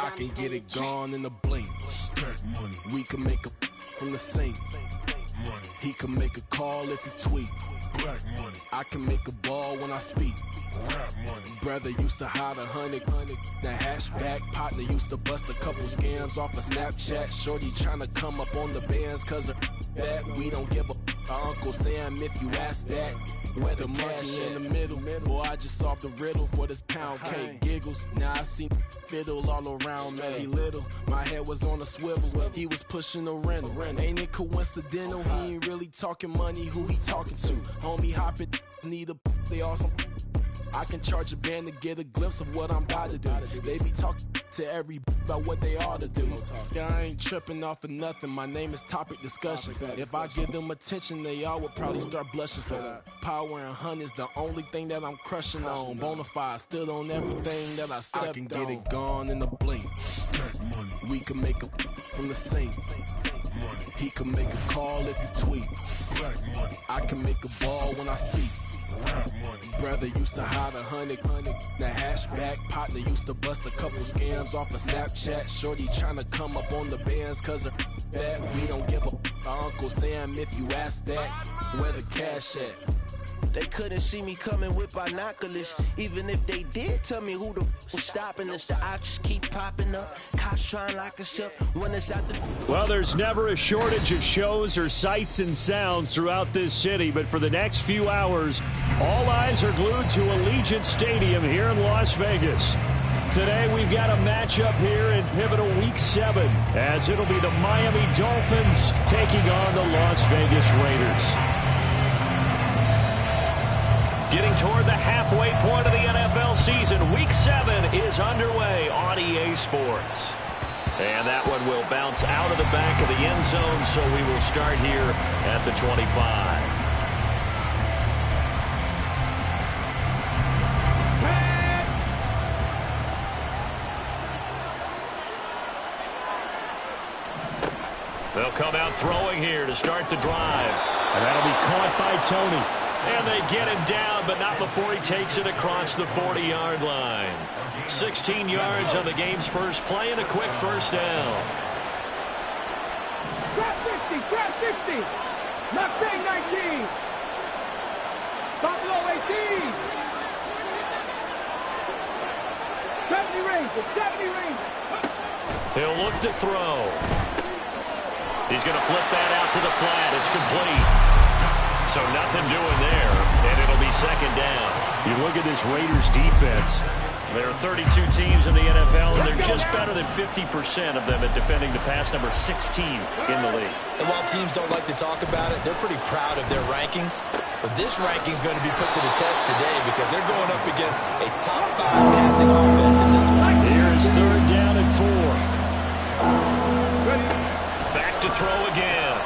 I can get it gone in a blink. Stack money. We can make a from the sink. Money. He can make a call if he tweet. Black money. I can make a ball when I speak. Rap money. Brother used to hide 100. The hashback partner used to bust a couple scams off of Snapchat. Shorty tryna come up on the bands cause of that. We don't give a Uncle Sam if you ask that. Where the cash in the middle. Boy, I just solved the riddle for this pound cake. Giggles, now I see fiddle all around me. He little, my head was on a swivel. He was pushing a rental. Ain't it coincidental? He ain't really talking money. Who he talking to? Homie hopping, need a they awesome. I can charge a band to get a glimpse of what I'm about to do. They be talking to every about what they ought to do. Yeah, I ain't tripping off of nothing. My name is topic discussion. If I give them attention, they all would probably start blushing. So power and hunt is the only thing that I'm crushing on. Bonafide, stood on everything that I stepped on. I can get it gone in a blink. Stack money. We can make a from the sink. Money. He can make a call if you tweet. Black money. I can make a ball when I speak. Rap money. Brother used to hide 100. The hashback partner used to bust a couple scams off of Snapchat. Shorty tryna come up on the bands cause of that. We don't give a Uncle Sam if you ask that. Where the cash at? They couldn't see me coming with binoculars. Even if they did tell me who the was stopping us, the options keep popping up. Cops trying to lock us up when it's out the... Well, there's never a shortage of shows or sights and sounds throughout this city, but for the next few hours, all eyes are glued to Allegiant Stadium here in Las Vegas. Today, we've got a matchup here in pivotal Week 7, as it'll be the Miami Dolphins taking on the Las Vegas Raiders. Getting toward the halfway point of the NFL season, Week 7 is underway on EA Sports. And that one will bounce out of the back of the end zone, so we will start here at the 25. They'll come out throwing here to start the drive. And that'll be caught by Tony. And they get him down, but not before he takes it across the 40-yard line. 16 yards on the game's first play and a quick first down. Grab 50, grab 50. Not saying 19. Buffalo 18. 70 range, 70 range. He'll look to throw. He's going to flip that out to the flat. It's complete. So nothing doing there, and it'll be second down. You look at this Raiders defense. There are 32 teams in the NFL, and they're just better than 50% of them at defending the pass, number 16 in the league. And while teams don't like to talk about it, they're pretty proud of their rankings. But this ranking is going to be put to the test today because they're going up against a top 5 passing offense in this one. Here's third down and 4. Back to throw again.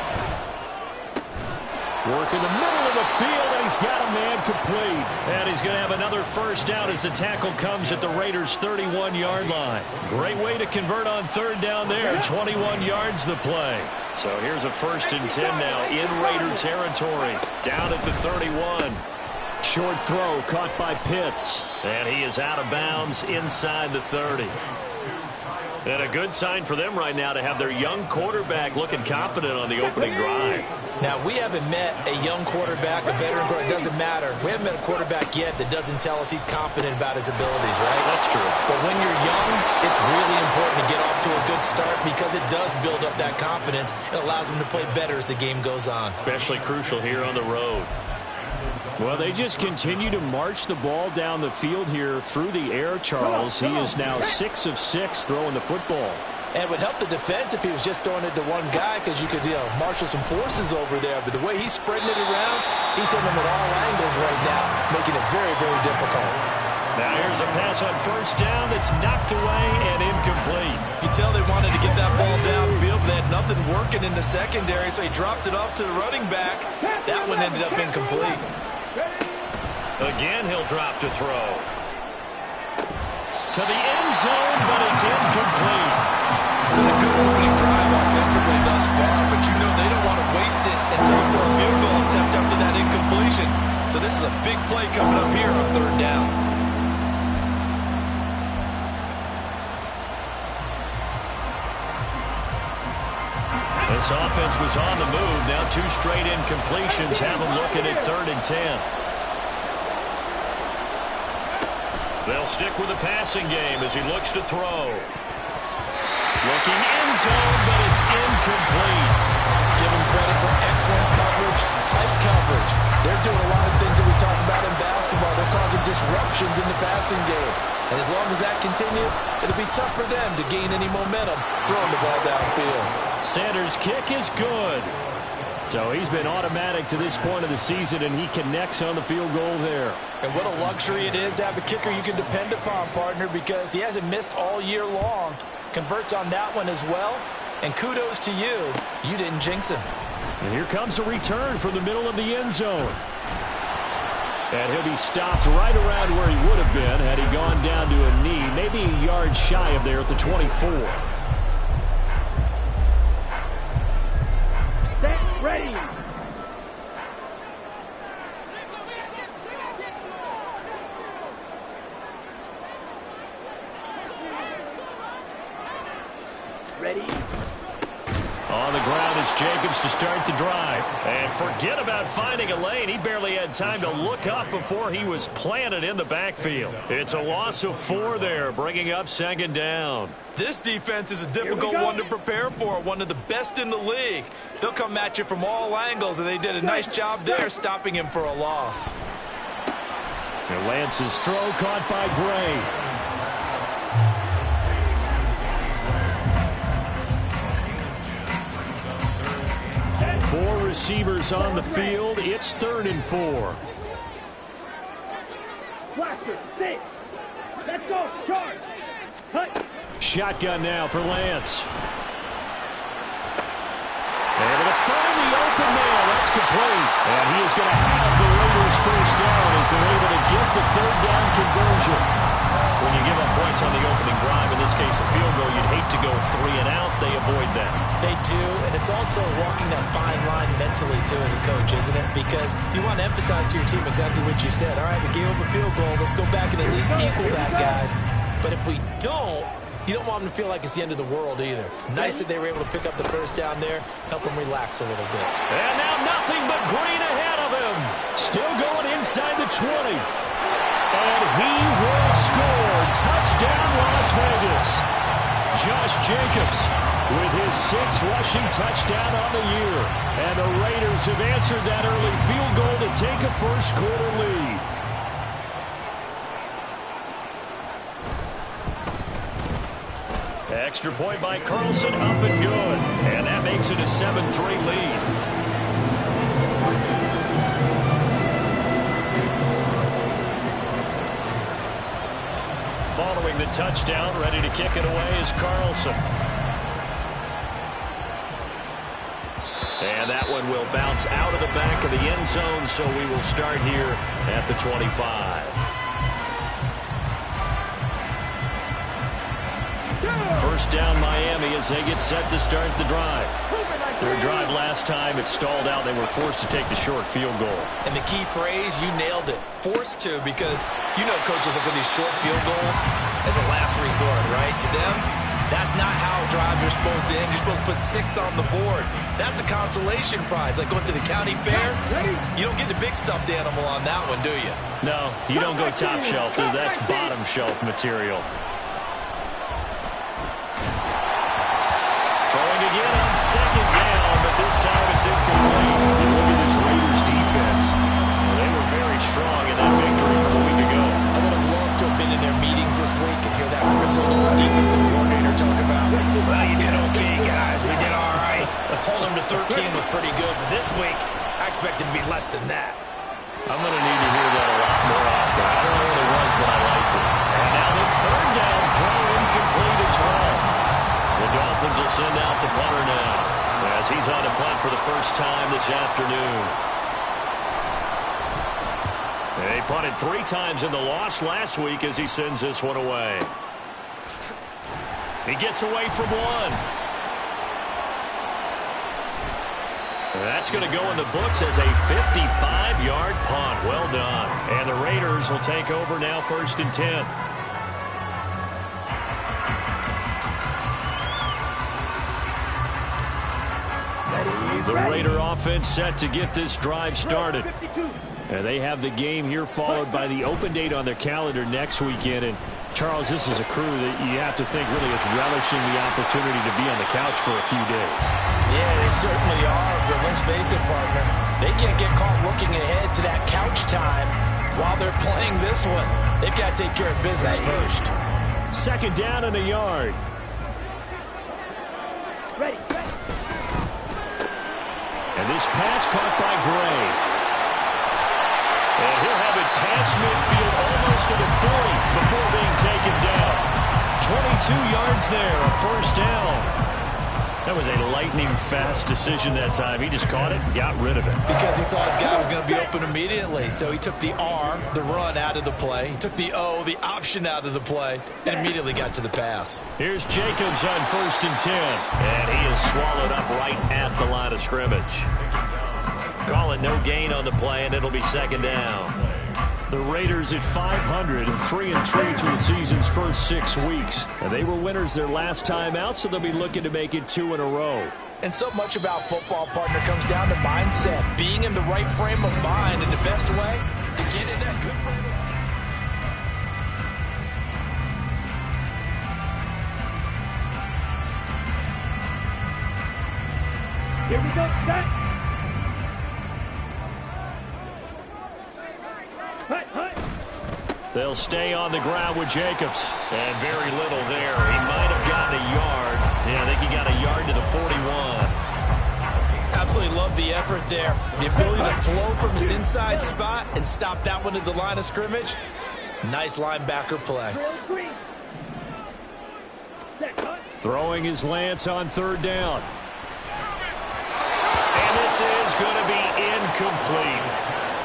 Work in the middle of the field, and he's got a man complete. And he's going to have another first down as the tackle comes at the Raiders' 31-yard line. Great way to convert on third down there. 21 yards the play. So here's a 1st and 10 now in Raider territory. Down at the 31. Short throw caught by Pitts. And he is out of bounds inside the 30. And a good sign for them right now to have their young quarterback looking confident on the opening drive. Now, we haven't met a young quarterback, a veteran quarterback. It doesn't matter. We haven't met a quarterback yet that doesn't tell us he's confident about his abilities, right? That's true. But when you're young, it's really important to get off to a good start because it does build up that confidence. It allows him to play better as the game goes on. Especially crucial here on the road. Well, they just continue to march the ball down the field here through the air, Charles. He is now 6 of 6 throwing the football. And it would help the defense if he was just throwing it to one guy because you could, marshal some forces over there. But the way he's spreading it around, he's hitting them at all angles right now, making it very, very difficult. Now here's a pass on first down that's knocked away and incomplete. You can tell they wanted to get that ball downfield, but they had nothing working in the secondary, so he dropped it off to the running back. That one ended up incomplete. Again, he'll drop to throw. To the end zone, but it's incomplete. It's been a good opening drive offensively thus far, but they don't want to waste it and settle for a field goal attempt after that incompletion. So this is a big play coming up here on third down. This offense was on the move. Now 2 straight incompletions have them looking at 3rd and 10. They'll stick with the passing game as he looks to throw. Looking end zone, but it's incomplete. Give him credit for excellent coverage, tight coverage. They're doing a lot of things that we talk about in basketball. They're causing disruptions in the passing game. And as long as that continues, it'll be tough for them to gain any momentum throwing the ball downfield. Sanders' kick is good. So he's been automatic to this point of the season, and he connects on the field goal there. And what a luxury it is to have a kicker you can depend upon, partner, because he hasn't missed all year long. Converts on that one as well. And kudos to you. You didn't jinx him. And here comes a return from the middle of the end zone. And he'll be stopped right around where he would have been had he gone down to a knee, maybe a yard shy of there at the 24. Set, ready. Ready. On the ground, it's Jacobs to start the drive. And forget about finding a lane. He barely had time to look up before he was planted in the backfield. It's a loss of 4 there, bringing up 2nd down. This defense is a difficult one to prepare for, one of the best in the league. They'll come at you from all angles, and they did a nice job there stopping him for a loss. And Lance's throw caught by Gray. 4 receivers on the field. It's 3rd and 4. Blaster, 6. Let's go, charge. Hut. Shotgun now for Lance. Able to find the open man. That's complete. And he is going to have the Raiders' first down as they're able to get the 3rd down conversion. When you give up points on the opening drive, in this case a field goal, you'd hate to go 3 and out. They avoid that. They do, and it's also walking that fine line mentally, too, as a coach, isn't it? Because you want to emphasize to your team exactly what you said. All right, we gave up a field goal. Let's go back and at least equal that, guys. But if we don't, you don't want them to feel like it's the end of the world either. Nice that they were able to pick up the first down there, help them relax a little bit. And now nothing but green ahead of him. Still going inside the 20. And he will score. Touchdown, Las Vegas. Josh Jacobs with his 6th rushing touchdown on the year. And the Raiders have answered that early field goal to take a first quarter lead. Extra point by Carlson, up and good. And that makes it a 7-3 lead. Following the touchdown, ready to kick it away is Carlson. And that one will bounce out of the back of the end zone, so we will start here at the 25. First down Miami as they get set to start the drive. Their drive last time, it stalled out. They were forced to take the short field goal. And the key phrase, you nailed it. Forced to, because you know coaches look at these short field goals as a last resort, right? To them, that's not how drives are supposed to end. You're supposed to put 6 on the board. That's a consolation prize, like going to the county fair. You don't get the big stuffed animal on that one, do you? No, you don't go top shelf. That's bottom shelf material. Throwing again on 2nd down, but this time it's incomplete. You look at this Raiders defense. They were very strong in that victory from a week ago. I would have loved to have been in their meetings this week and hear that grizzled old defensive coordinator talk about, well, you did okay, guys. We did all right. Holding them to 13 was pretty good, but this week, I expected to be less than that. I'm going to need to hear that a lot more often. I don't know what it was, but I liked it. And now the 3rd down throw incomplete as well. The Dolphins will send out the punter now as he's on to punt for the first time this afternoon. They punted 3 times in the loss last week as he sends this one away. He gets away from 1. That's going to go in the books as a 55-yard punt. Well done. And the Raiders will take over now 1st and 10. The Raider offense set to get this drive started. And they have the game here followed by the open date on their calendar next weekend. And Charles, this is a crew that you have to think really is relishing the opportunity to be on the couch for a few days. Yeah, they certainly are. But let's face it, partner, they can't get caught looking ahead to that couch time while they're playing this one. They've got to take care of business first. Second down and a yard. Ready. And this pass caught by Gray. And he'll have it past midfield almost to the 40 before being taken down. 22 yards there, a first down. That was a lightning-fast decision that time. He just caught it and got rid of it. Because he saw his guy was going to be open immediately. So he took the R, the run, out of the play. He took the O, the option, out of the play, and immediately got to the pass. Here's Jacobs on 1st and 10. And he is swallowed up right at the line of scrimmage. Call it no gain on the play, and it'll be second down. The Raiders at 500 and 3-3 through the season's first 6 weeks. And they were winners their last time out, so they'll be looking to make it 2 in a row. And so much about football, partner, comes down to mindset. Being in the right frame of mind, and the best way to get in that good frame of mind. Here we go, set. They'll stay on the ground with Jacobs. And very little there. He might have gotten a yard. Yeah, I think he got a yard to the 41. Absolutely love the effort there. The ability to flow from his inside spot and stop that one at the line of scrimmage. Nice linebacker play. Throwing his Lance on 3rd down. And this is going to be incomplete.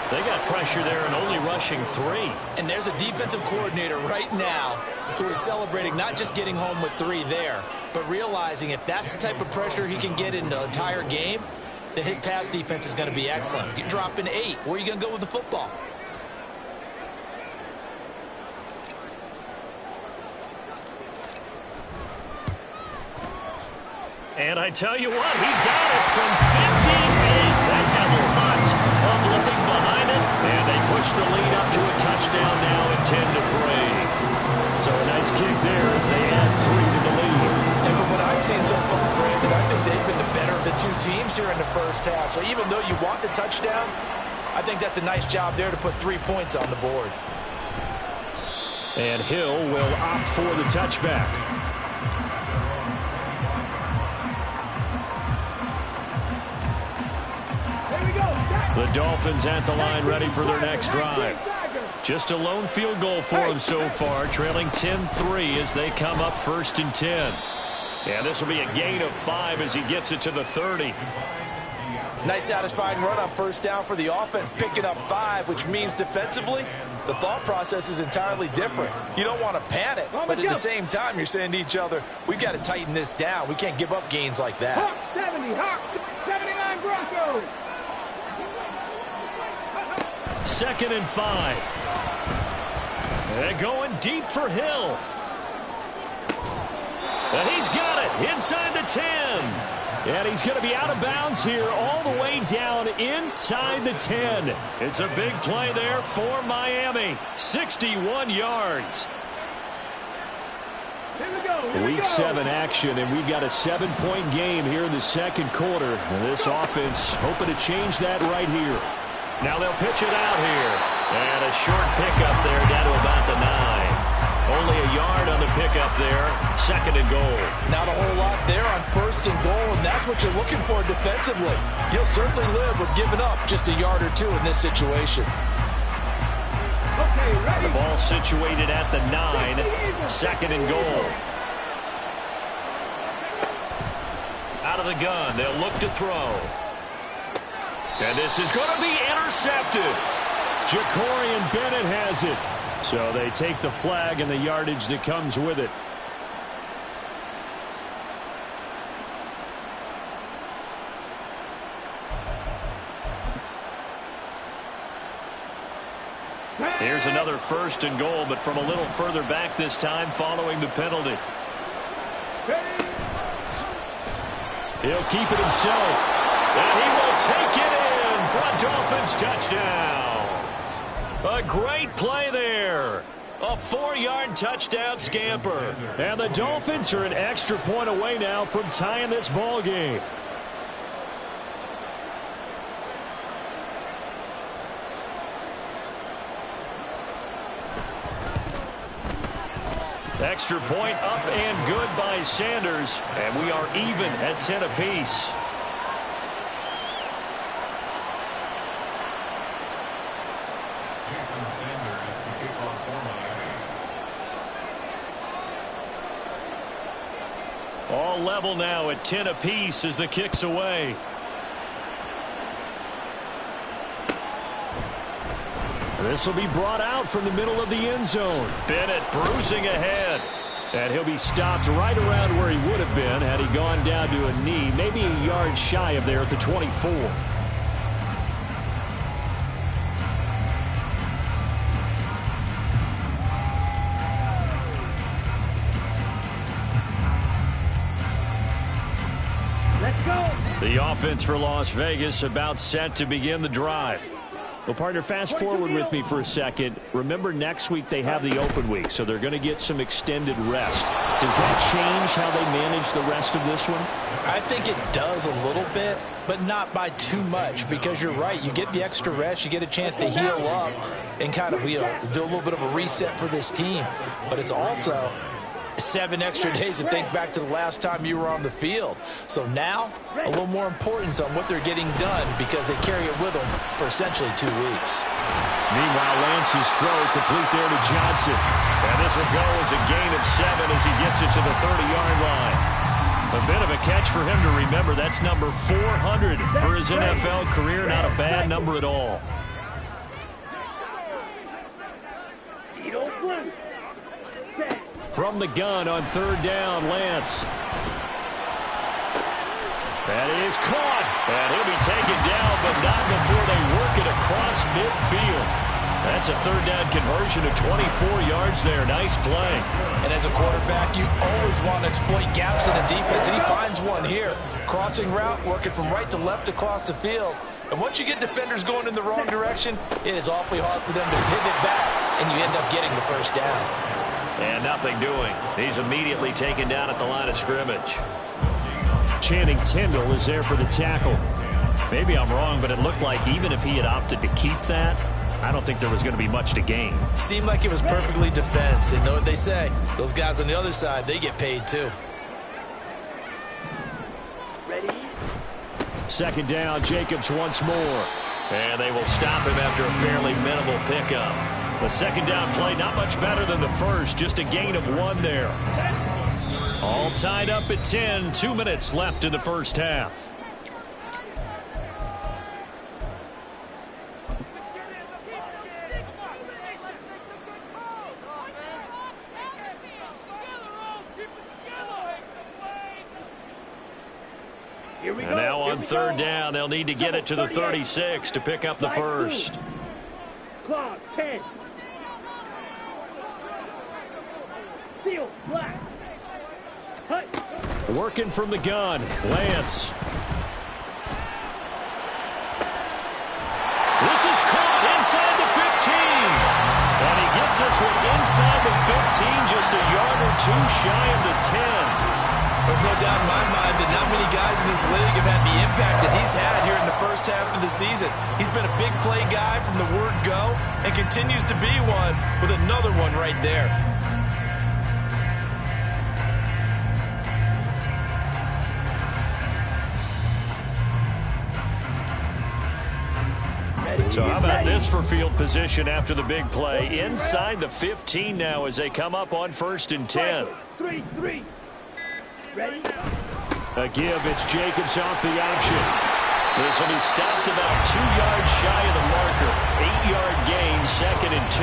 They got pressure there and only rushing 3. And there's a defensive coordinator right now who is celebrating not just getting home with 3 there, but realizing if that's the type of pressure he can get in the entire game, then his pass defense is going to be excellent. You're dropping 8. Where are you going to go with the football? And I tell you what, he got it from 58. That had lots of living behind it. And they push the lead up to a touchdown now at 10-3. So a nice kick there as they add 3 to the lead. And from what I've seen so far, Brandon, I think they've been the better of the 2 teams here in the first half. So even though you want the touchdown, I think that's a nice job there to put 3 points on the board. And Hill will opt for the touchback. The Dolphins at the line ready for their next drive. Just a lone field goal for them so far, trailing 10-3 as they come up 1st and 10. And this will be a gain of 5 as he gets it to the 30. Nice satisfying run on 1st down for the offense, picking up 5, which means defensively, the thought process is entirely different. You don't want to panic, but at the same time, you're saying to each other, we've got to tighten this down. We can't give up gains like that. Hawk 70, Hawk 79 Broncos. 2nd and 5. They're going deep for Hill. And he's got it inside the 10. And he's going to be out of bounds here all the way down inside the 10. It's a big play there for Miami. 61 yards. Week 7 action, and we've got a 7-point game here in the 2nd quarter. And this offense hoping to change that right here. Now they'll pitch it out here. And a short pickup there down to about the 9. Only a yard on the pickup there. 2nd and goal. Not a whole lot there on 1st and goal, and that's what you're looking for defensively. You'll certainly live with giving up just a yard or 2 in this situation. Okay, ready. The ball situated at the 9. 2nd and goal. Out of the gun. They'll look to throw. And this is going to be intercepted. Jacorian Bennett has it. So they take the flag and the yardage that comes with it. Here's another 1st and goal, but from a little further back this time following the penalty. He'll keep it himself. And he will take it in for a Dolphins touchdown. A great play there. A 4-yard touchdown scamper. And the Dolphins are an extra point away now from tying this ball game. Extra point up and good by Sanders. And we are even at 10 apiece. All level now at 10 apiece as the kick's away. This will be brought out from the middle of the end zone. Bennett bruising ahead. And he'll be stopped right around where he would have been had he gone down to a knee, maybe a yard shy of there at the 24. The offense for Las Vegas about set to begin the drive. Well, partner, fast forward with me for a second. Remember, next week they have the open week, so they're going to get some extended rest. Does that change how they manage the rest of this one? I think it does a little bit, but not by too much, because you're right. You get the extra rest. You get a chance to heal up and kind of, do a little bit of a reset for this team. But it's also 7 extra days to think back to the last time you were on the field. So now, a little more importance on what they're getting done because they carry it with them for essentially 2 weeks. Meanwhile, Lance's throw complete there to Johnson. And this will go as a gain of 7 as he gets it to the 30-yard line. A bit of a catch for him to remember. That's number 400 for his NFL career. Not a bad number at all. From the gun on 3rd down, Lance. That is caught. And he'll be taken down, but not before they work it across midfield. That's a 3rd down conversion of 24 yards there. Nice play. And as a quarterback, you always want to exploit gaps in the defense, and he finds one here. Crossing route, working from right to left across the field. And once you get defenders going in the wrong direction, it is awfully hard for them to pivot back, and you end up getting the 1st down. And nothing doing. He's immediately taken down at the line of scrimmage. Channing Tindall is there for the tackle. Maybe I'm wrong, but it looked like even if he had opted to keep that, I don't think there was going to be much to gain. Seemed like it was perfectly defense. And know what they say? Those guys on the other side, they get paid too. Ready? 2nd down, Jacobs once more. And they will stop him after a fairly minimal pickup. The 2nd down play, not much better than the first. Just a gain of 1 there. All tied up at 10. 2 minutes left in the first half. And now on 3rd down, they'll need to get it to the 36 to pick up the first. Clock 10. Steel black. Working from the gun, Lance. This is caught inside the 15. And he gets this one inside the 15, just a yard or 2 shy of the 10. There's no doubt in my mind that not many guys in this league have had the impact that he's had here in the first half of the season. He's been a big play guy from the word go and continues to be one with another one right there. So how about this for field position after the big play? Inside the 15 now as they come up on 1st and 10. 3-3. Ready? A give, it's Jacobs off the option. This will be stopped about 2 yards shy of the marker. 8-yard gain, 2nd and 2.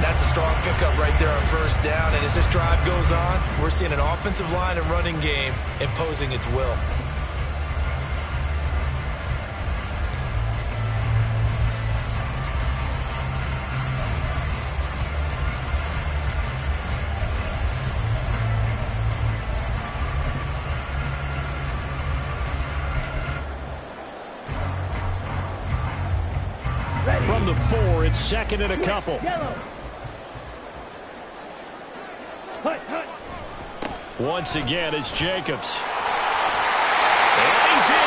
That's a strong pickup right there on 1st down. And as this drive goes on, we're seeing an offensive line and running game imposing its will. from the 4. It's second and a couple. Once again, it's Jacobs. And he's in.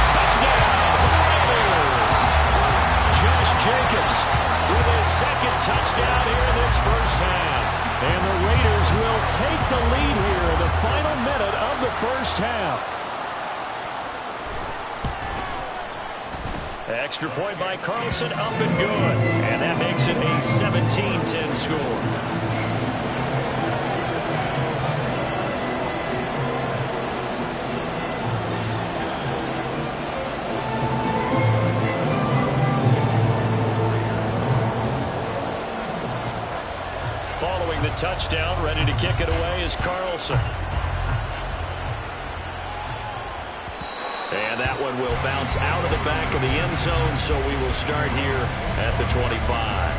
Touchdown, Raiders. Josh Jacobs with his second touchdown here in this first half. And the Raiders will take the lead here in the final minute of the first half. Extra point by Carlson, up and good. And that makes it a 17-10 score. Following the touchdown, ready to kick it away is Carlson. And that one will bounce out of the back of the end zone, so we will start here at the 25.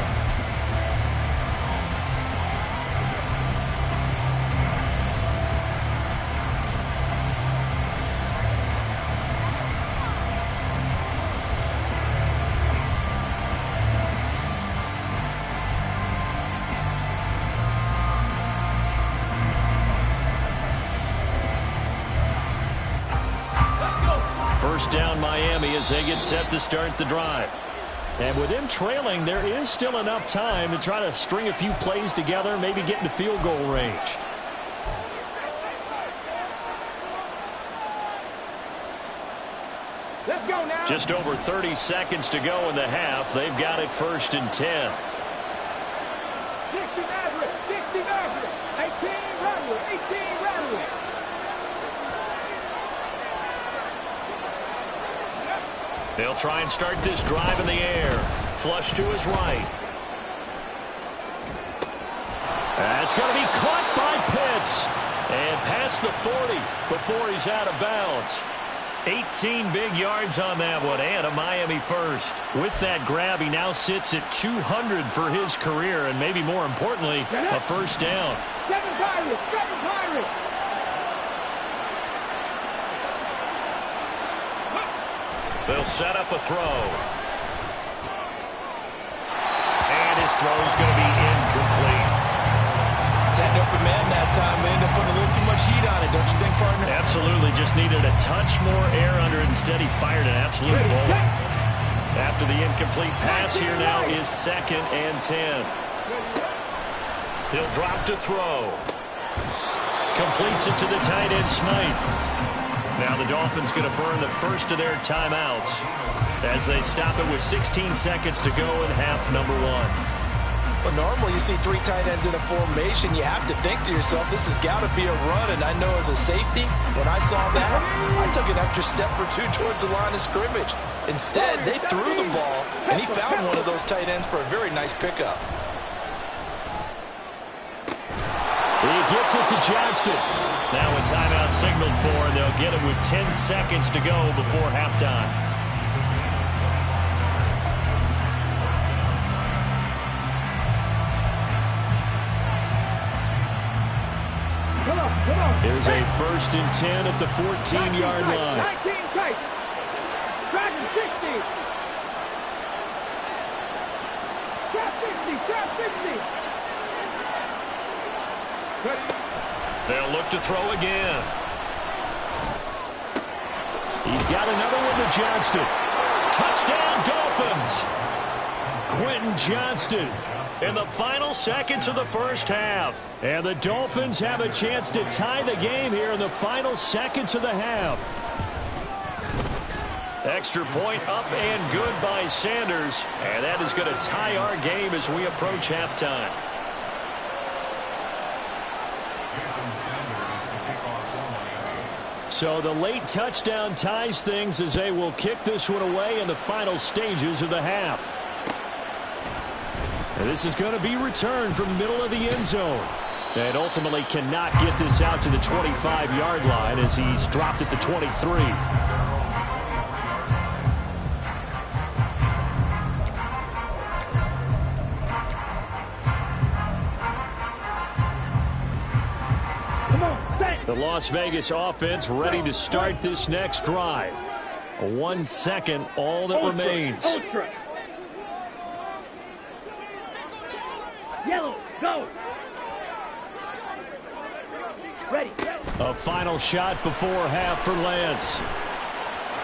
First down Miami as they get set to start the drive. And with them trailing, there is still enough time to try to string a few plays together, maybe get into field goal range. Let's go now. Just over 30 seconds to go in the half. They've got it first and 10. 60 Maverick, 60 Maverick, 18 Redwood, 18 Redwood. They'll try and start this drive in the air. Flush to his right. That's going to be caught by Pitts. And past the 40 before he's out of bounds. 18 big yards on that one, and a Miami first. With that grab, he now sits at 200 for his career, and maybe more importantly, a first down. 7 Pirates, 7 Pirates. They'll set up a throw. And his throw's going to be incomplete. Had no command that time. They ended up putting a little too much heat on it, don't you think, partner? Absolutely. Just needed a touch more air under it. Instead, he fired an absolute bullet. After the incomplete pass, here now is second and 10. He'll drop to throw. Completes it to the tight end, Smythe. Now the Dolphins going to burn the first of their timeouts as they stop it with 16 seconds to go in half number 1. Well, normally you see 3 tight ends in a formation. You have to think to yourself, this has got to be a run. And I know as a safety, when I saw that, I took an extra step or 2 towards the line of scrimmage. Instead, they threw the ball, and he found one of those tight ends for a very nice pickup. He gets it to Johnston. Now a timeout signaled for, and they'll get it with 10 seconds to go before halftime. Come on. There's a first and 10 at the 14-yard line. 19 tight. Dragon 60. Trap 60. They'll look to throw again. He's got another one to Johnston. Touchdown, Dolphins. Quentin Johnston in the final seconds of the first half. And the Dolphins have a chance to tie the game here in the final seconds of the half. Extra point up and good by Sanders. And that is going to tie our game as we approach halftime. So the late touchdown ties things as they will kick this one away in the final stages of the half. And this is going to be returned from the middle of the end zone. And ultimately cannot get this out to the 25-yard line as he's dropped at the 23. The Las Vegas offense ready to start this next drive. 1 second, all that remains. Ready. A final shot before half for Lance.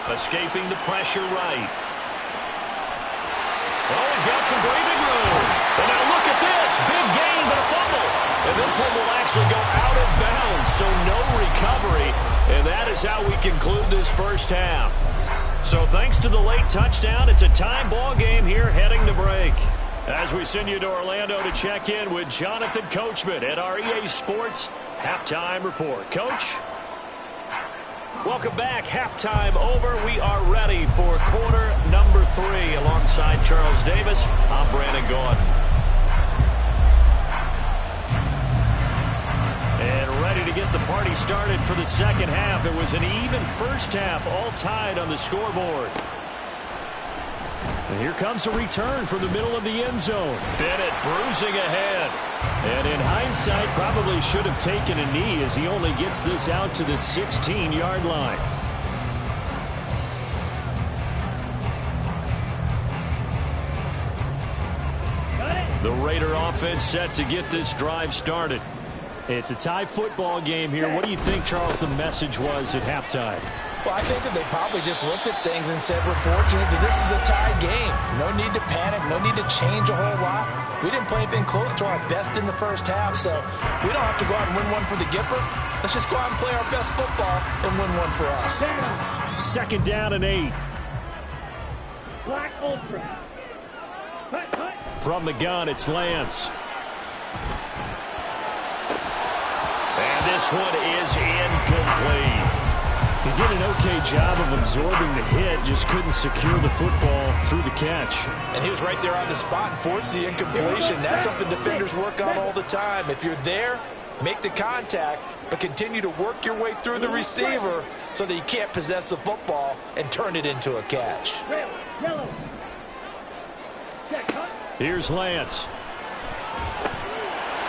Escaping the pressure right. Oh, he's got some breathing room. And now look at this. Big gain, but a fumble. And this one will actually go out of bounds, so no recovery. And that is how we conclude this first half. So thanks to the late touchdown, it's a tie ball game here heading to break. As we send you to Orlando to check in with Jonathan Coachman at our EA Sports Halftime Report. Coach? Welcome back. Halftime over. We are ready for quarter number 3. Alongside Charles Davis, I'm Brandon Gordon. And ready to get the party started for the second half. It was an even first half, all tied on the scoreboard. And here comes a return from the middle of the end zone. Bennett bruising ahead. And in hindsight, probably should have taken a knee as he only gets this out to the 16-yard line. The Raider offense set to get this drive started. It's a tie football game here. What do you think, Charles, the message was at halftime? Well, I think that they probably just looked at things and said, we're fortunate that this is a tie game. No need to panic, no need to change a whole lot. We didn't play anything close to our best in the first half, so we don't have to go out and win one for the Gipper. Let's just go out and play our best football and win one for us. Second down and 8. Black Ultra. From the gun, it's Lance. And this one is incomplete. He did an okay job of absorbing the hit, just couldn't secure the football through the catch. And he was right there on the spot and forced the incompletion. That's something defenders work on all the time. If you're there, make the contact, but continue to work your way through the receiver so that you can't possess the football and turn it into a catch. Yellow. Here's Lance.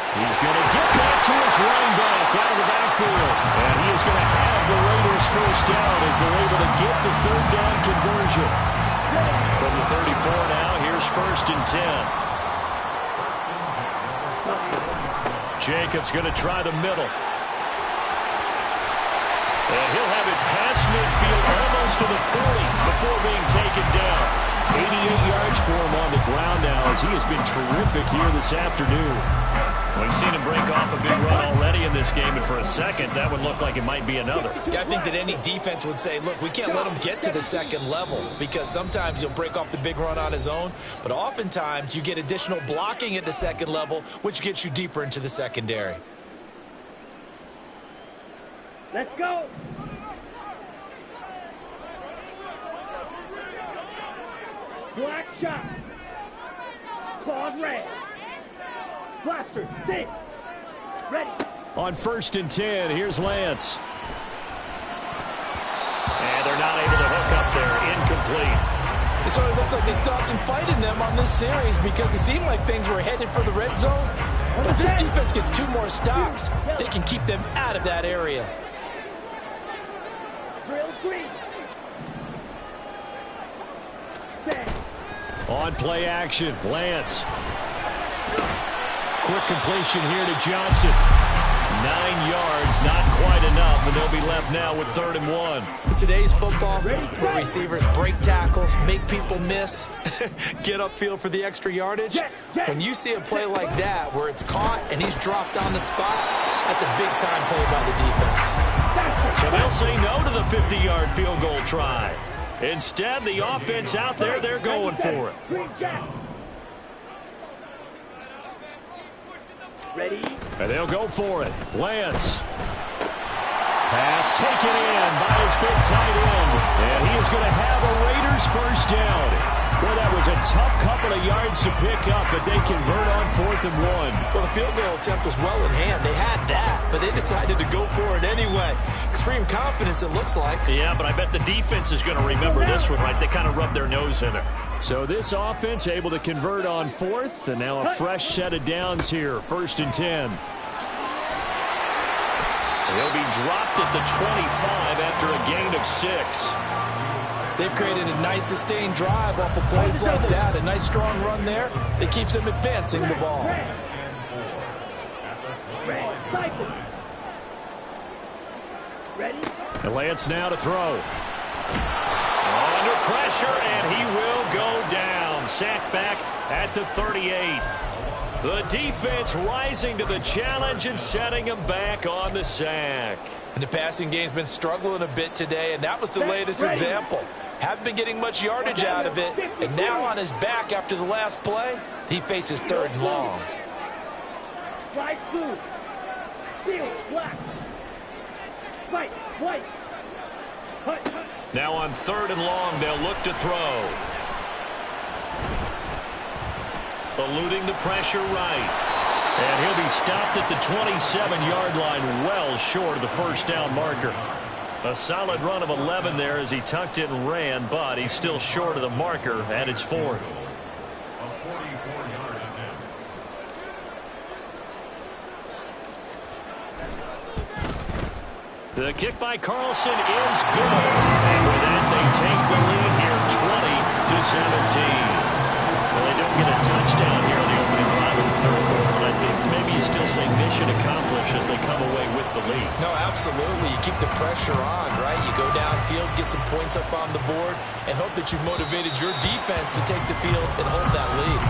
He's going to get that to his running back out of the backfield. And he is going to have the Raiders first down as they're able to get the third down conversion. From the 34 now, here's 1st and 10. Jacobs going to try the middle. And he'll have it past midfield almost to the 40 before being taken down. 88 yards for him on the ground now as he has been terrific here this afternoon. We've seen him break off a big run already in this game, and for a second, that would look like it might be another. Yeah, I think that any defense would say, look, we can't let him get to the second level because sometimes he'll break off the big run on his own, but oftentimes you get additional blocking at the second level, which gets you deeper into the secondary. Let's go. Black shot. Claws red. Blaster, 6. Ready. On 1st and 10, here's Lance. And they're not able to hook up there. Incomplete. It sort of looks like they still have some fight in them on this series because it seemed like things were headed for the red zone. But if this defense gets 2 more stops, they can keep them out of that area. Drill 3. On play action, Lance. Quick completion here to Johnson. 9 yards, not quite enough, and they'll be left now with 3rd and 1. In today's football, where receivers break tackles, make people miss, get upfield for the extra yardage, when you see a play like that where it's caught and he's dropped on the spot, that's a big-time play by the defense. So they'll say no to the 50-yard field goal try. Instead, the offense out there, they're going for it. Ready? And they'll go for it. Lance. Pass taken in by his big tight end. And he is going to have a Raiders first down. Well, that was a tough couple of yards to pick up, but they convert on 4th and 1. Well, the field goal attempt was well in hand. They had that, but they decided to go for it anyway. Extreme confidence, it looks like. Yeah, but I bet the defense is going to remember this one, right? They kind of rubbed their nose in it. So this offense able to convert on 4th, and now a fresh set of downs here. 1st and 10. He'll be dropped at the 25 after a gain of 6. They've created a nice sustained drive off of plays like that. A nice strong run there that keeps them advancing the ball. And Lance now to throw. Under pressure, and he will go down. Sack back at the 38. The defense rising to the challenge and setting him back on the sack. And the passing game's been struggling a bit today, and that was the latest example. Haven't been getting much yardage out of it, and now on his back after the last play, he faces 3rd and long. Right blue. Steel, black. White, white. Hut. Now on 3rd and long, they'll look to throw. Eluding the pressure right. And he'll be stopped at the 27-yard line, well short of the first down marker. A solid run of 11 there as he tucked it and ran, but he's still short of the marker, and it's 4th. The kick by Carlson is good. And with that, they take the lead here 20-17. Well, they don't get a touchdown here in the opening drive of the 3rd quarter, but I think maybe you still say mission accomplished as they come away with the lead. No, absolutely. You keep the pressure on, right? You go downfield, get some points up on the board, and hope that you've motivated your defense to take the field and hold that lead.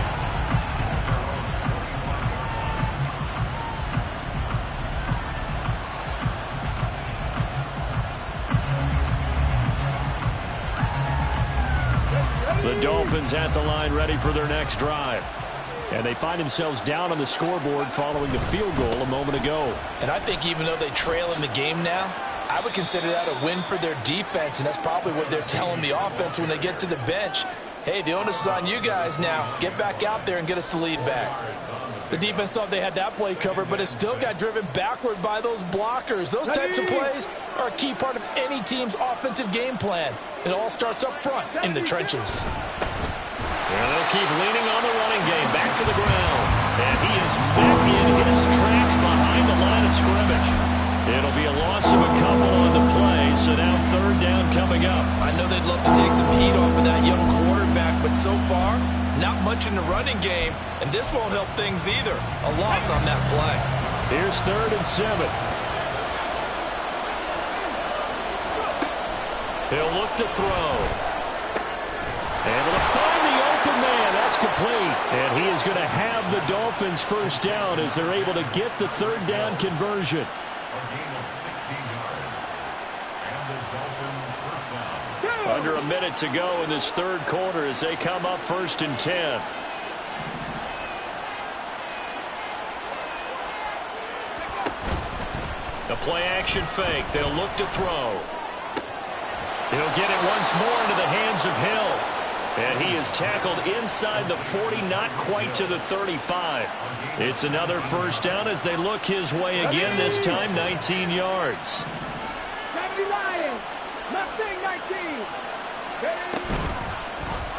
The Dolphins at the line ready for their next drive. And they find themselves down on the scoreboard following the field goal a moment ago. And I think even though they trail in the game now, I would consider that a win for their defense, and that's probably what they're telling the offense when they get to the bench. Hey, the onus is on you guys now. Get back out there and get us the lead back. The defense thought they had that play covered, but it still got driven backward by those blockers. Those types of plays are a key part of any team's offensive game plan. It all starts up front in the trenches. And they'll keep leaning on the running game. Back to the ground. And he is met in his tracks behind the line of scrimmage. It'll be a loss of a couple on the play, so now 3rd down coming up. I know they'd love to take some heat off of that young quarterback, but so far, not much in the running game, and this won't help things either. A loss on that play. Here's 3rd and 7. He'll look to throw. Able to find the open man. That's complete. And he is going to have the Dolphins first down as they're able to get the 3rd down conversion. Under a minute to go in this 3rd quarter as they come up 1st and 10. The play action fake. They'll look to throw. He'll get it once more into the hands of Hill. And he is tackled inside the 40, not quite to the 35. It's another first down as they look his way again, this time 19 yards.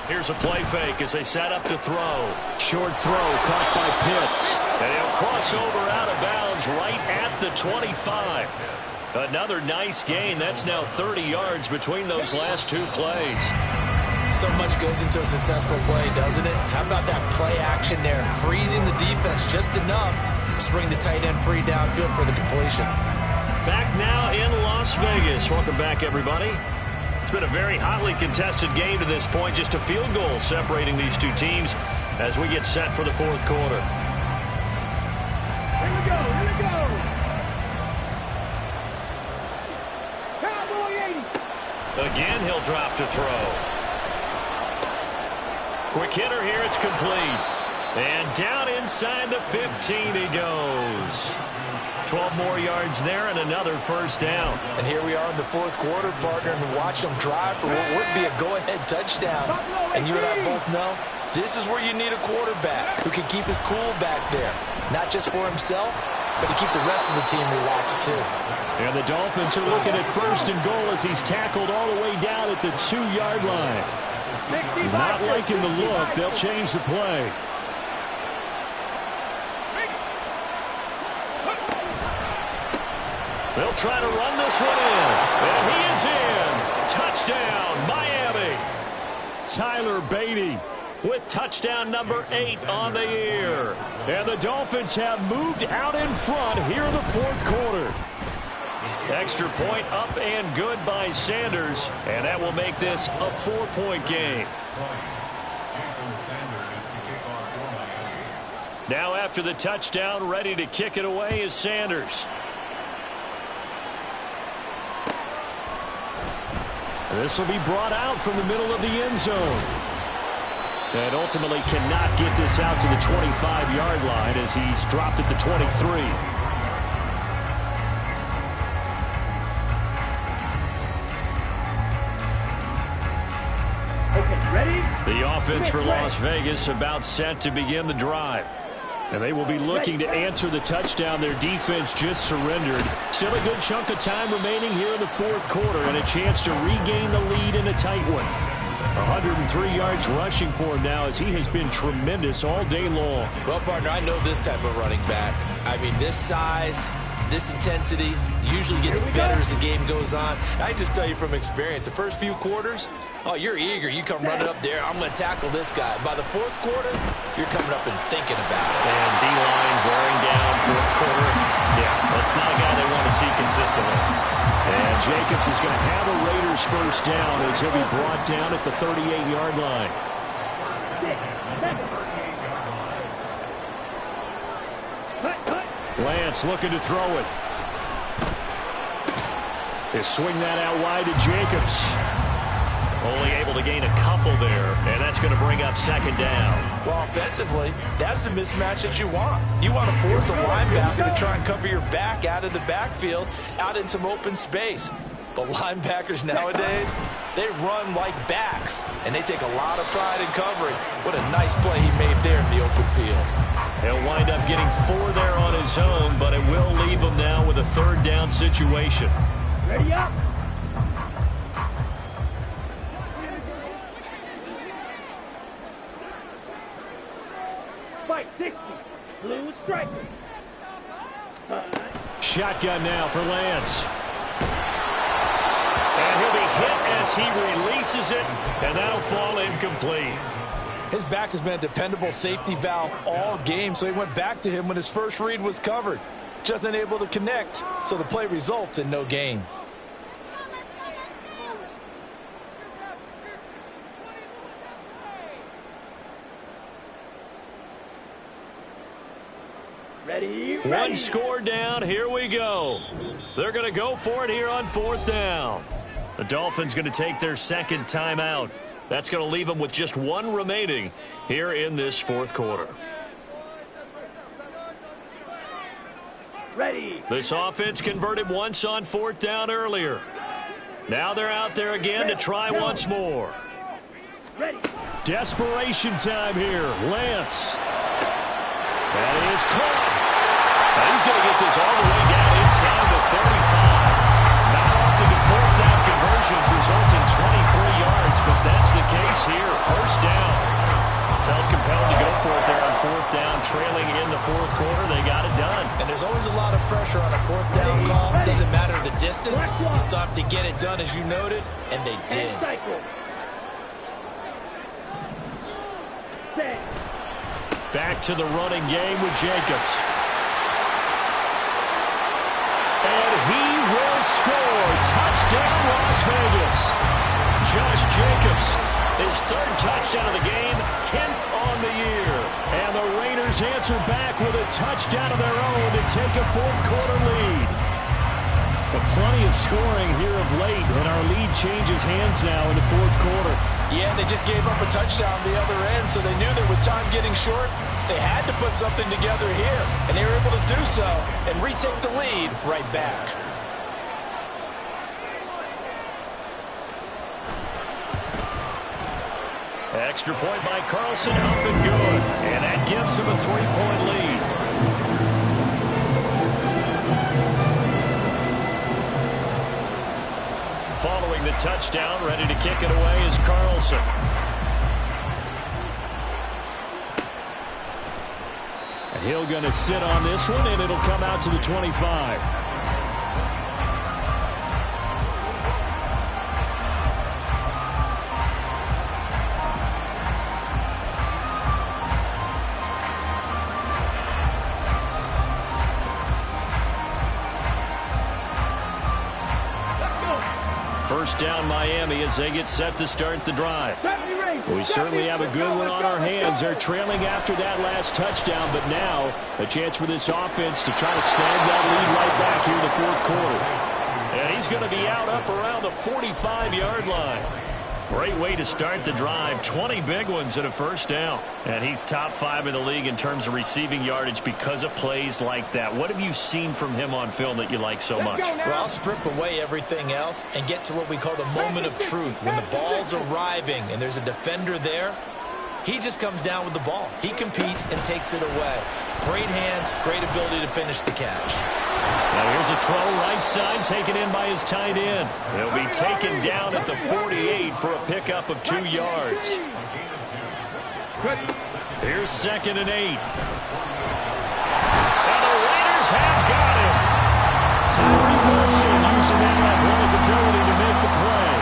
Here's a play fake as they set up to throw. Short throw caught by Pitts. And he'll cross over out of bounds right at the 25. Another nice gain. That's now 30 yards between those last 2 plays. So much goes into a successful play, doesn't it? How about that play action there? Freezing the defense just enough to bring the tight end free downfield for the completion. Back now in Las Vegas. Welcome back, everybody. It's been a very hotly contested game to this point. Just a field goal separating these two teams as we get set for the 4th quarter. Here we go, here we go. Cowboy 80. Again, he'll drop to throw. Quick hitter here, it's complete. And down inside the 15 he goes. 12 more yards there and another first down. And here we are in the 4th quarter, partner, and watch them drive for what would be a go-ahead touchdown. And you and I both know this is where you need a quarterback who can keep his cool back there. Not just for himself, but to keep the rest of the team relaxed too. And the Dolphins are looking at 1st and goal as he's tackled all the way down at the 2-yard line. Not liking the look. They'll change the play. They'll try to run this one in. And he is in. Touchdown, Miami. Tyler Beatty with touchdown number 8 on the year. And the Dolphins have moved out in front here in the 4th quarter. Extra point up and good by Sanders, and that will make this a 4-point game. Now after the touchdown, ready to kick it away is Sanders. This will be brought out from the middle of the end zone. And ultimately cannot get this out to the 25-yard line as he's dropped at the 23. The offense for Las Vegas about set to begin the drive. And they will be looking to answer the touchdown their defense just surrendered. Still a good chunk of time remaining here in the fourth quarter and a chance to regain the lead in a tight one. 103 yards rushing for him now as he has been tremendous all day long. Well, partner, I know this type of running back. I mean, this size, this intensity usually gets better as the game goes on. I just tell you from experience, the first few quarters, oh, you're eager. You come running up there, I'm going to tackle this guy. By the fourth quarter, you're coming up and thinking about it. And D-line wearing down fourth quarter. Yeah, that's not a guy they want to see consistently. And Jacobs is going to have a Raiders first down as he'll be brought down at the 38-yard line. Lance looking to throw it. They swing that out wide to Jacobs. Only able to gain a couple there, and that's going to bring up second down. Well, offensively, that's the mismatch that you want. You want to force a linebacker to try and cover your back out of the backfield, out in some open space. But linebackers nowadays, they run like backs, and they take a lot of pride in covering. What a nice play he made there in the open field. He'll wind up getting 4 there on his own, but it will leave him now with a third down situation. Ready up. Spike 60. Blue striker. Shotgun now for Lance. And he'll be hit as he releases it, and that'll fall incomplete. His back has been a dependable safety valve all game, so he went back to him when his first read was covered. Just unable to connect, so the play results in no gain. Ready. One score down. Here we go. They're going to go for it here on fourth down. The Dolphins going to take their second timeout. That's going to leave them with just one remaining here in this fourth quarter. Ready. This offense converted once on fourth down earlier. Now they're out there again to try once more. Ready. Desperation time here. Lance. That is caught. Now he's going to get this all the way down inside the 35. Not often do fourth down conversions result in 23 yards, but that's the case here. First down. Felt compelled to go for it there on fourth down, trailing in the fourth quarter. They got it done. And there's always a lot of pressure on a fourth down call. Doesn't matter the distance. You stop to get it done, as you noted, and they did. Back to the running game with Jacobs. And he will score. Touchdown, Las Vegas. Josh Jacobs, his third touchdown of the game, 10th on the year. And the Raiders answer back with a touchdown of their own to take a fourth quarter lead. But plenty of scoring here of late, and our lead changes hands now in the fourth quarter. Yeah, they just gave up a touchdown on the other end, so they knew that with time getting short, they had to put something together here, and they were able to do so and retake the lead right back. Extra point by Carlson, up and good, and that gives him a 3-point lead. Following the touchdown, ready to kick it away is Carlson. And he'll going to sit on this one, and it'll come out to the 25. First down Miami as they get set to start the drive. We certainly have a good one on our hands. They're trailing after that last touchdown, but now a chance for this offense to try to snag that lead right back here in the fourth quarter. And he's going to be out up around the 45-yard line. Great way to start the drive. 20 big ones and a first down. And he's top 5 in the league in terms of receiving yardage because of plays like that. What have you seen from him on film that you like so much? Well, I'll strip away everything else and get to what we call the moment of truth. When the ball's arriving and there's a defender there, he just comes down with the ball. He competes and takes it away. Great hands, great ability to finish the catch. Now here's a throw right side taken in by his tight end. He'll be taken down at the 48 for a pickup of 2 yards. Here's 2nd and 8. And the Raiders have got him. Tyree Wilson using that athletic ability to make the play.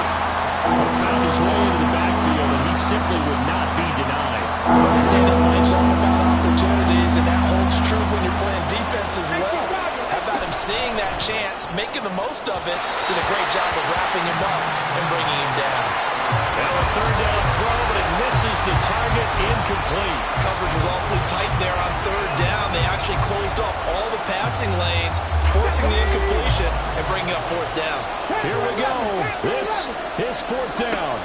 Found his way into the backfield, and he simply would not be denied. Well, they say that life's all about opportunities, and that holds true when you're playing defense as well. How about him seeing that chance, making the most of it, did a great job of wrapping him up and bringing him down. Now a 3rd down throw, but it misses the target, incomplete. Coverage was awfully tight there on 3rd down. They actually closed off all the passing lanes, forcing the incompletion and bringing up 4th down. Here we go. This is 4th down.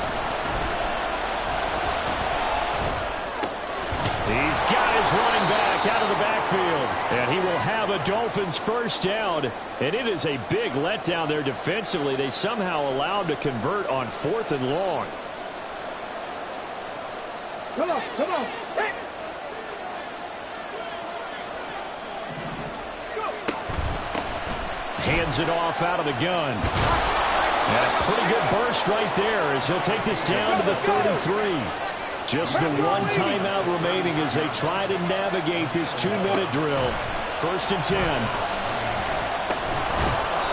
He's got his running back out of the backfield. And he will have a Dolphins first down. And it is a big letdown there defensively. They somehow allowed to convert on 4th and long. Come on. Hands it off out of the gun. And a pretty good burst right there as he'll take this down to the 33. Just the one timeout remaining as they try to navigate this 2-minute drill. 1st and 10.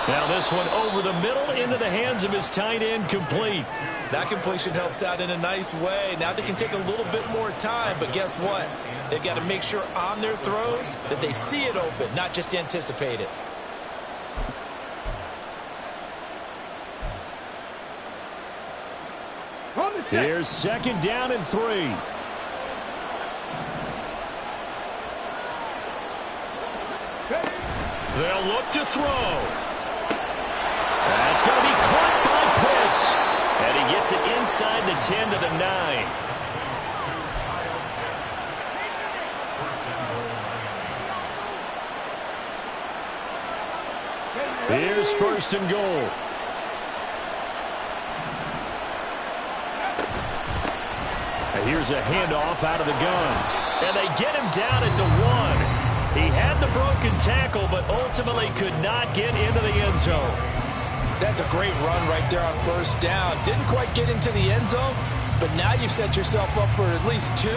Now this one over the middle into the hands of his tight end, complete. That completion helps out in a nice way. Now they can take a little bit more time, but guess what? They've got to make sure on their throws that they see it open, not just anticipate it. Here's 2nd down and 3. They'll look to throw. That's going to be caught by Pitts. And he gets it inside the 10 to the 9. Here's 1st and goal. Here's a handoff out of the gun. And they get him down at the 1. He had the broken tackle, but ultimately could not get into the end zone. That's a great run right there on 1st down. Didn't quite get into the end zone, but now you've set yourself up for at least 2,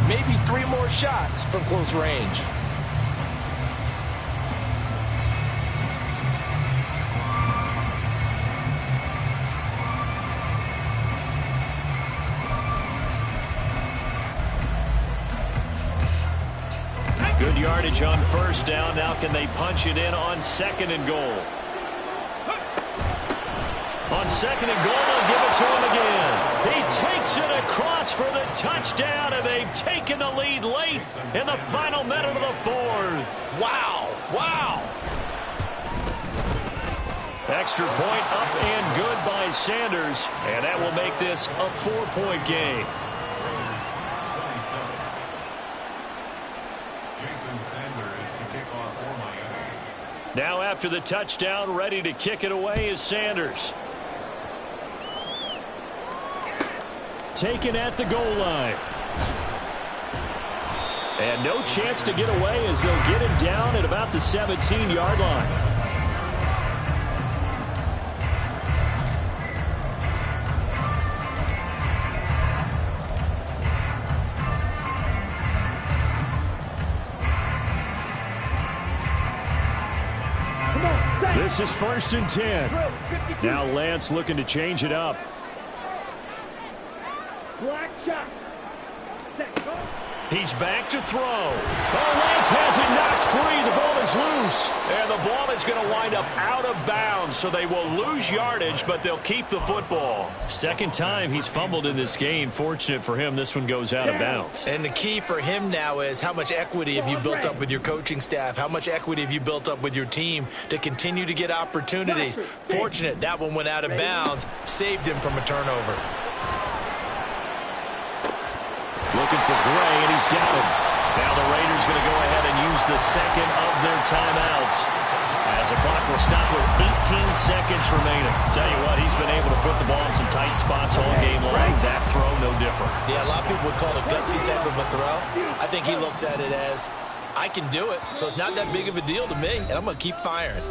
maybe 3 more shots from close range. Good yardage on 1st down. Now can they punch it in on 2nd and goal? On 2nd and goal, they'll give it to him again. He takes it across for the touchdown, and they've taken the lead late in the final minute of the 4th. Wow. Extra point up and good by Sanders, and that will make this a 4-point game. Now after the touchdown, ready to kick it away is Sanders. Taken at the goal line. And no chance to get away as they'll get him down at about the 17-yard line. This is 1st and 10. Now Lance looking to change it up. He's back to throw. Oh, Lance has it knocked free. The ball is loose. And the ball is going to wind up out of bounds, so they will lose yardage, but they'll keep the football. Second time he's fumbled in this game. Fortunate for him, this one goes out of bounds. And the key for him now is how much equity have you built up with your coaching staff? How much equity have you built up with your team to continue to get opportunities? Fortunate that one went out of bounds, saved him from a turnover. Looking for Gray, and he's got him. Now the Raiders going to go ahead and use the second of their timeouts, as the clock will stop with 18 seconds remaining. Tell you what, he's been able to put the ball in some tight spots all game long. That throw, no different. Yeah, a lot of people would call it a gutsy type of a throw. I think he looks at it as, I can do it, so it's not that big of a deal to me, and I'm going to keep firing.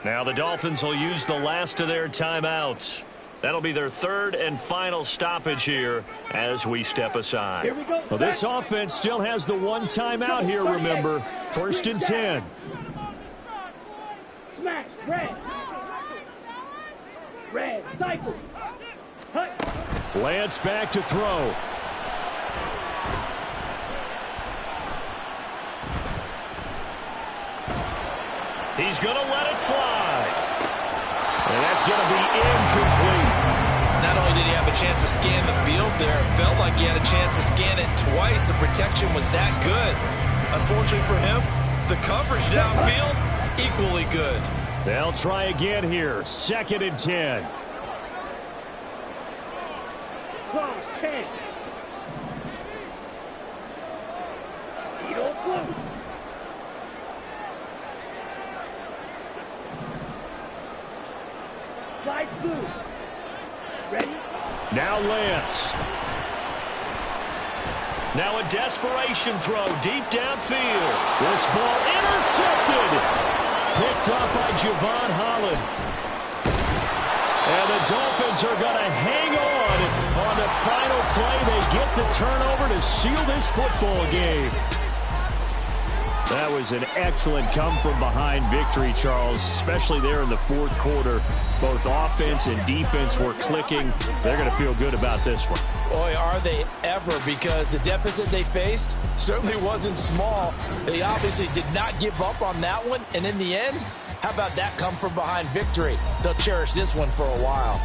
Now the Dolphins will use the last of their timeouts. That'll be their third and final stoppage here as we step aside. Well, this offense still has the one timeout here, remember. 1st and 10. Smash, red. Red, cycle. Hut. Lance back to throw. He's going to let it fly. And that's going to be incomplete. Not only did he have a chance to scan the field there, it felt like he had a chance to scan it twice. The protection was that good. Unfortunately for him, the coverage downfield, equally good. They'll try again here. 2nd and 10. Cross, 10. You don't float. Slide through. Ready? Now Lance. Now a desperation throw deep downfield. This ball intercepted. Picked up by Javon Holland. And the Dolphins are going to hang on the final play. They get the turnover to seal this football game. That was an excellent come-from-behind victory, Charles, especially there in the fourth quarter. Both offense and defense were clicking. They're going to feel good about this one. Boy, are they ever, because the deficit they faced certainly wasn't small. They obviously did not give up on that one, and in the end, how about that come-from-behind victory? They'll cherish this one for a while.